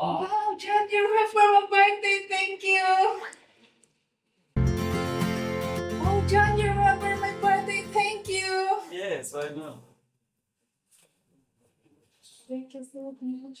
Wow, John, you remember my birthday. Thank you. Oh, John, you remember my birthday. Thank you. Yes, I know. Thank you so much.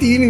3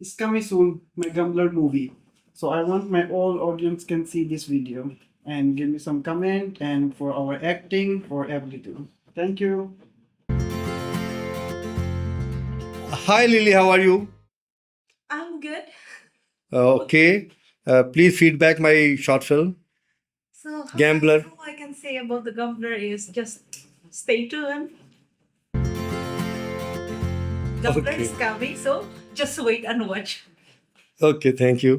It's coming soon, my Gambler movie. So I want my all audience can see this video and give me some comment and for our acting, for everything. Thank you. Hi Lily, how are you? I'm good. Okay. Please feedback my short film. So, Gambler. all I can say about the Gambler is just stay tuned. Gambler Okay. is coming, so just wait and watch. Okay, thank you.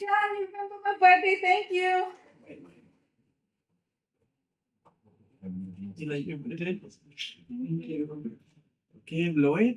John, you remember my birthday. Thank you. You like your birthday? Thank you. Okay, blow it.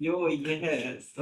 Yo, yes.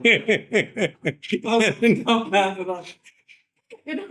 No, no. You don't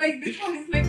like this one is like.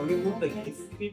Okay, move the cake.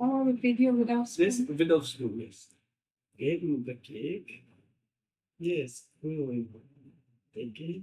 Oh, the video without This spoon. without spoon, yes. Okay, move the cake. Yes, good. Take it.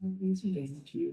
Thank you.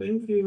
Thank you.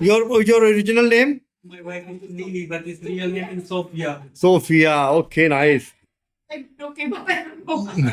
Your original name? My wife is Lily, but his real name is Sophia. Sophia. Okay, nice. Okay, but I don't know.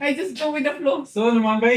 I just go with the flow. So, Numan bhai,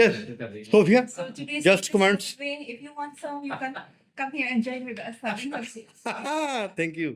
Yes. Sophia, So today's Just episode comments. is free. If you want some, you can come here and join with us having some seats. thank you.